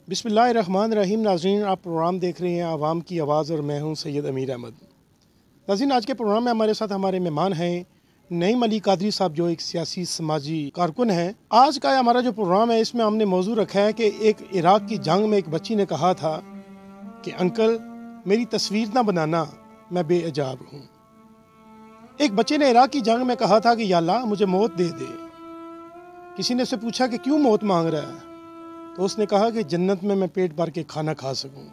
بسم اللہ الرحمن الرحیم۔ ناظرین، آپ پروگرام دیکھ رہے ہیں عوام کی آواز اور میں ہوں سید امیر احمد۔ ناظرین، آج کے پروگرام میں ہمارے ساتھ ہمارے مہمان ہیں نعیم علی قادری صاحب، جو ایک سیاسی سماجی کارکن ہیں۔ آج کا ہمارا جو پروگرام ہے اس میں ہم نے موضوع رکھا ہے کہ ایک عراق کی جنگ میں ایک بچی نے کہا تھا کہ انکل میری تصویر نہ بنانا، میں بے عجاب ہوں۔ ایک بچے نے عراق کی جنگ میں کہا تھا کہ یا اللہ مجھے موت دے دے۔ کسی نے اسے پوچھا کہ کیوں موت مانگ رہا ہے، تو اس نے کہا کہ جنت میں پیٹ بھر کے کھانا کھا سکوں۔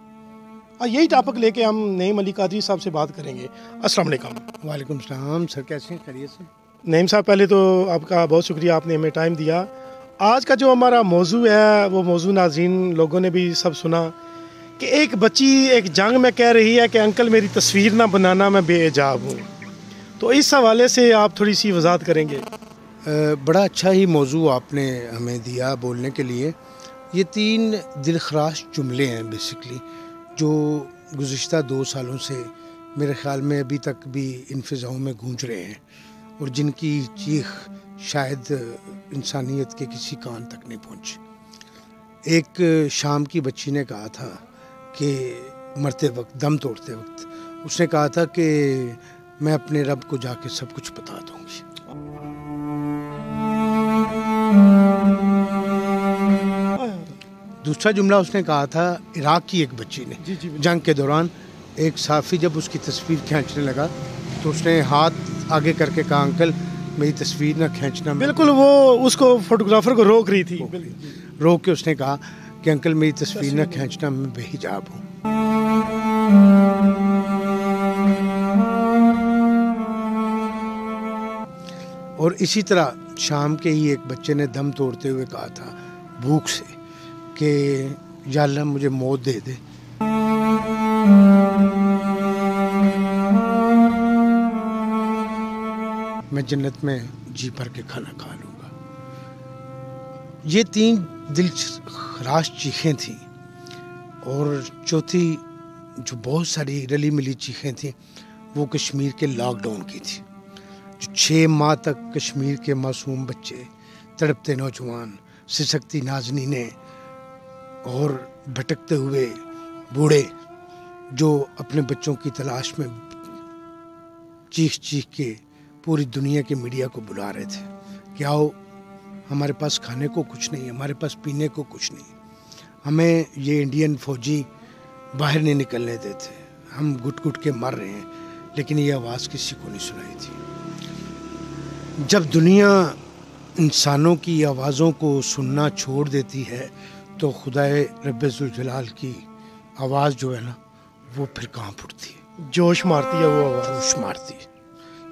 یہی ٹاپک لے کے ہم نعیم علی قادری صاحب سے بات کریں گے۔ السلام علیکم۔ وعلیکم السلام سر، کیسے ہیں؟ خیریت سے؟ نعیم صاحب، پہلے تو آپ کا بہت شکریہ، آپ نے ہمیں ٹائم دیا۔ آج کا جو ہمارا موضوع ہے وہ موضوع ناظرین لوگوں نے بھی سب سنا کہ ایک بچی ایک جنگ میں کہہ رہی ہے کہ انکل میری تصویر نہ بنانا، میں بے حجاب ہوں۔ تو اس حوالے سے آپ تھوڑی سی وضاحت کریں گے؟ بڑا اچھا ہی موضوع آپ نے ہمیں دیا بولنے کے لیے۔ یہ 3 دلخراش جملے ہیں بیسکلی، جو گزشتہ 2 سالوں سے میرے خیال میں ابھی تک بھی ان فضاؤں میں گونج رہے ہیں، اور جن کی چیخ شاید انسانیت کے کسی کان تک نہیں پہنچی۔ ایک شام کی بچی نے کہا تھا کہ مرتے وقت، دم توڑتے وقت، اس نے کہا تھا کہ میں اپنے رب کو جا کے سب کچھ بتا دوں گی۔ دوسرا جملہ اس نے کہا تھا عراق کی ایک بچی نے، جنگ کے دوران ایک صحافی جب اس کی تصویر کھینچنے لگا تو اس نے ہاتھ آگے کر کے کہا انکل میری تصویر نہ کھینچنا۔ بالکل، وہ اس کو فوٹوگرافر کو روک رہی تھی، روک کے اس نے کہا کہ انکل میری تصویر نہ کھینچنا، میں بے حجاب ہوں۔ اور اسی طرح شام کے ہی ایک بچے نے دم توڑتے ہوئے کہا تھا بھوک سے کہ یا اللہ مجھے موت دے دے۔ میں جنت میں جی بھر کے کھانا کھا لوں گا۔ یہ 3 دل خراش چیخیں تھیں، اور چوتھی جو بہت ساری رلی ملی چیخیں تھیں وہ کشمیر کے لاک ڈاؤن کی تھی، جو 6 ماہ تک کشمیر کے معصوم بچے، تڑپتے نوجوان، سسکتی نازنینیں اور بھٹکتے ہوئے بوڑھے جو اپنے بچوں کی تلاش میں چیخ چیخ کے پوری دنیا کے میڈیا کو بلا رہے تھے کہ آؤ، ہمارے پاس کھانے کو کچھ نہیں، ہمارے پاس پینے کو کچھ نہیں، ہمیں یہ انڈین فوجی باہر نہیں نکلنے دیتے، ہم گٹ گٹ کے مر رہے ہیں۔ لیکن یہ آواز کسی کو نہیں سنائی تھی۔ جب دنیا انسانوں کی آوازوں کو سننا چھوڑ دیتی ہے تو خدائے رب ذوالجلال کی آواز جو ہے نا وہ پھر کانپ اٹھتی ہے، جوش مارتی ہے وہ آواز، جوش مارتی ہے۔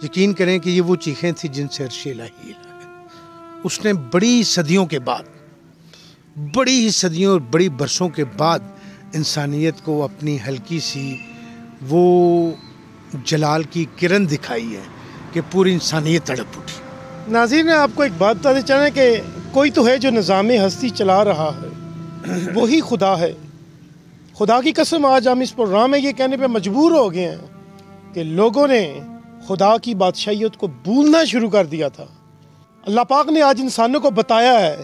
یقین کریں کہ یہ وہ چیخیں تھیں جن سے عرش الہی ہلا گیا۔ اس نے بڑی صدیوں اور بڑی برسوں کے بعد انسانیت کو اپنی ہلکی سی وہ جلال کی کرن دکھائی ہے کہ پوری انسانیت تڑپ اٹھی۔ ناظرین، آپ کو ایک بات بتاتے چلیں کہ کوئی تو ہے جو نظام ہستی چلا رہا ہے، وہی خدا ہے۔ خدا کی قسم آج ہم اس پروگرام میں یہ کہنے پہ مجبور ہو گئے ہیں کہ لوگوں نے خدا کی بادشاہیت کو بھولنا شروع کر دیا تھا۔ اللہ پاک نے آج انسانوں کو بتایا ہے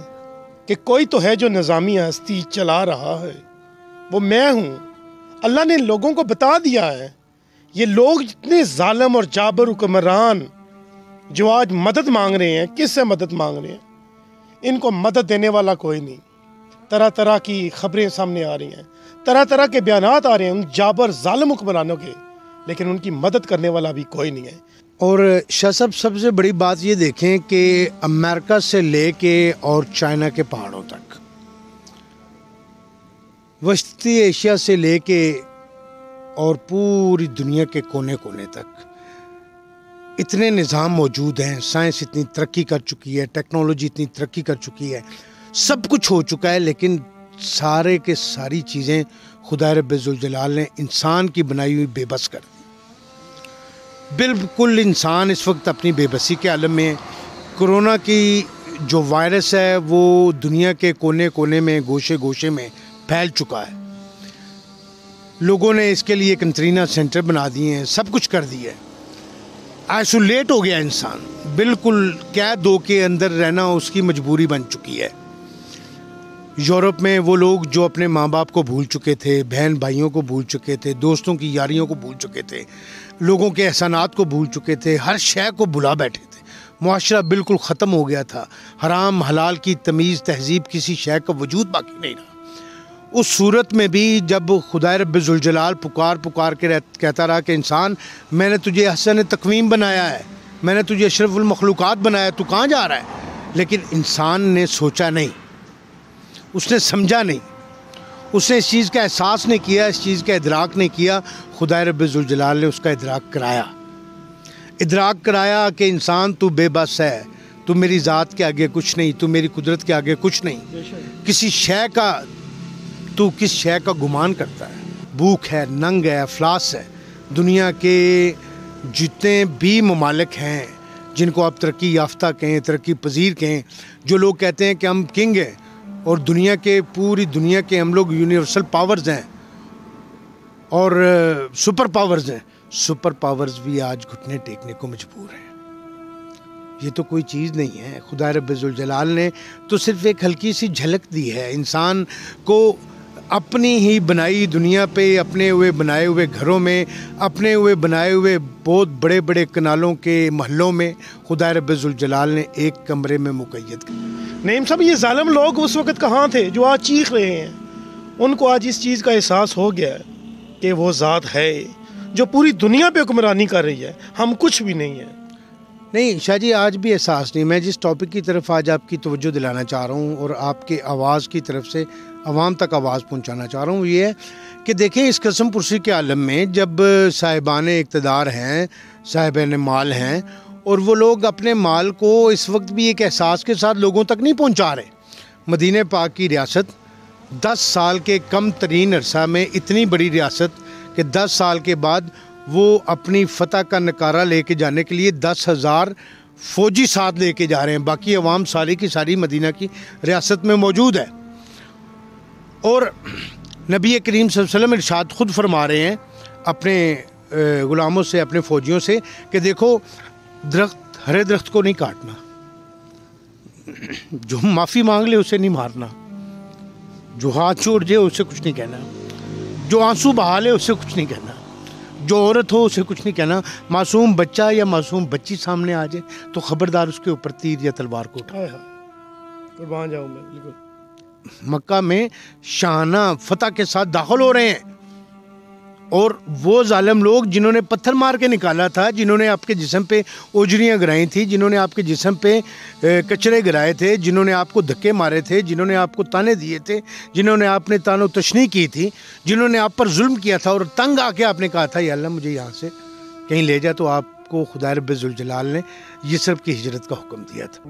کہ کوئی تو ہے جو نظامی ہستی چلا رہا ہے، وہ میں ہوں۔ اللہ نے لوگوں کو بتا دیا ہے۔ یہ لوگ اتنے ظالم اور جابر حکمران جو آج مدد مانگ رہے ہیں، کس سے مدد مانگ رہے ہیں؟ ان کو مدد دینے والا کوئی نہیں۔ طرح طرح کی خبریں سامنے آ رہی ہیں، طرح طرح کے بیانات آ رہے ہیں ان جابر ظالم حکمرانوں کے، لیکن ان کی مدد کرنے والا بھی کوئی نہیں ہے۔ اور شاہ صاحب، سب سے بڑی بات یہ دیکھیں کہ امریکہ سے لے کے اور چائنا کے پہاڑوں تک، وسطی ایشیا سے لے کے اور پوری دنیا کے کونے کونے تک اتنے نظام موجود ہیں، سائنس اتنی ترقی کر چکی ہے، ٹیکنالوجی اتنی ترقی کر چکی ہے، سب کچھ ہو چکا ہے، لیکن سارے کے ساری چیزیں خدا رب ذوالجلال نے انسان کی بنائی ہوئی بے بس کر دی۔ بالکل انسان اس وقت اپنی بے بسی کے عالم میں ہے۔ کرونا کی جو وائرس ہے وہ دنیا کے کونے کونے میں، گوشے گوشے میں پھیل چکا ہے۔ لوگوں نے اس کے لیے کنٹرینہ سینٹر بنا دیے ہیں، سب کچھ کر دیا ہے۔ آئسولیٹ ہو گیا انسان، بالکل قید 2 کے اندر رہنا اس کی مجبوری بن چکی ہے۔ یورپ میں وہ لوگ جو اپنے ماں باپ کو بھول چکے تھے، بہن بھائیوں کو بھول چکے تھے، دوستوں کی یاریوں کو بھول چکے تھے، لوگوں کے احسانات کو بھول چکے تھے، ہر شے کو بھلا بیٹھے تھے، معاشرہ بالکل ختم ہو گیا تھا، حرام حلال کی تمیز تہذیب کسی شے کا وجود باقی نہیں رہا۔ اس صورت میں بھی جب خدائے رب ذوالجلال پکار کے کہتا رہا کہ انسان میں نے تجھے احسن تقویم بنایا ہے، میں نے تجھے اشرف المخلوقات بنایا ہے، تو کہاں جا رہا ہے؟ لیکن انسان نے سوچا نہیں، اس نے سمجھا نہیں، اس نے اس چیز کا احساس نہیں کیا، اس چیز کا ادراک نہیں کیا۔ خدائے رب ذوالجلال نے اس کا ادراک کرایا کہ انسان تو بے بس ہے، تو میری ذات کے آگے کچھ نہیں، تو میری قدرت کے آگے کچھ نہیں، کسی شے کا تو کس شے کا گمان کرتا ہے؟ بھوک ہے، ننگ ہے، افلاس ہے۔ دنیا کے جتنے بھی ممالک ہیں جن کو آپ ترقی یافتہ کہیں، ترقی پذیر کہیں، جو لوگ کہتے ہیں کہ ہم کنگ ہیں اور پوری دنیا کے ہم لوگ یونیورسل پاورز ہیں اور سپر پاورز ہیں، سپر پاورز بھی آج گھٹنے ٹیکنے کو مجبور ہیں۔ یہ تو کوئی چیز نہیں ہے۔ خدا رب ذوالجلال نے تو صرف ایک ہلکی سی جھلک دی ہے انسان کو، اپنی ہی بنائی دنیا پہ، اپنے ہوئے بنائے ہوئے گھروں میں، اپنے ہوئے بنائے ہوئے بہت بڑے بڑے کنالوں کے محلوں میں خدا رب ذوالجلال نے ایک کمرے میں مقید کر۔ نعیم صاحب، یہ ظالم لوگ اس وقت کہاں تھے جو آج چیخ رہے ہیں؟ ان کو آج اس چیز کا احساس ہو گیا ہے کہ وہ ذات ہے جو پوری دنیا پہ حکمرانی کر رہی ہے، ہم کچھ بھی نہیں ہیں۔ نہیں شاہ جی، آج بھی احساس نہیں۔ میں جس ٹاپک کی طرف آج آپ کی توجہ دلانا چاہ رہا ہوں اور آپ کے آواز کی طرف سے عوام تک آواز پہنچانا چاہ رہا ہوں، یہ ہے کہ دیکھیں اس قسم پرسی کے عالم میں جب صاحبان اقتدار ہیں، صاحبان مال ہیں، اور وہ لوگ اپنے مال کو اس وقت بھی ایک احساس کے ساتھ لوگوں تک نہیں پہنچا رہے۔ مدینہ پاک کی ریاست 10 سال کے کم ترین عرصہ میں اتنی بڑی ریاست کہ 10 سال کے بعد وہ اپنی فتح کا نکارہ لے کے جانے کے لیے 10,000 فوجی ساتھ لے کے جا رہے ہیں، باقی عوام ساری کی ساری مدینہ کی ریاست میں موجود ہے۔ اور نبی کریم صلی اللہ علیہ وسلم ارشاد خود فرما رہے ہیں اپنے غلاموں سے، اپنے فوجیوں سے کہ دیکھو، ہرے درخت کو نہیں کاٹنا، جو معافی مانگ لے اسے نہیں مارنا، جو ہاتھ چھوڑ جائے اسے کچھ نہیں کہنا، جو آنسو بہا لے اسے کچھ نہیں کہنا، جو عورت ہو اسے کچھ نہیں کہنا، معصوم بچہ یا معصوم بچی سامنے آ جائے تو خبردار اس کے اوپر تیر یا تلوار کو اٹھا۔ قربان جاؤں میں، بالکل۔ مکہ میں شاہانہ فتح کے ساتھ داخل ہو رہے ہیں، اور وہ ظالم لوگ جنہوں نے پتھر مار کے نکالا تھا، جنہوں نے آپ کے جسم پہ اوجریاں گرائی تھیں، جنہوں نے آپ کے جسم پہ کچرے گرائے تھے، جنہوں نے آپ کو دھکے مارے تھے، جنہوں نے آپ کو تانے دیے تھے، جنہوں نے آپ نے تان و تشنیع کی تھی، جنہوں نے آپ پر ظلم کیا تھا، اور تنگ آ کے آپ نے کہا تھا یا اللہ مجھے یہاں سے کہیں لے جا، تو آپ کو خدا رب ذوالجلال نے یثرب کی ہجرت کا حکم دیا تھا۔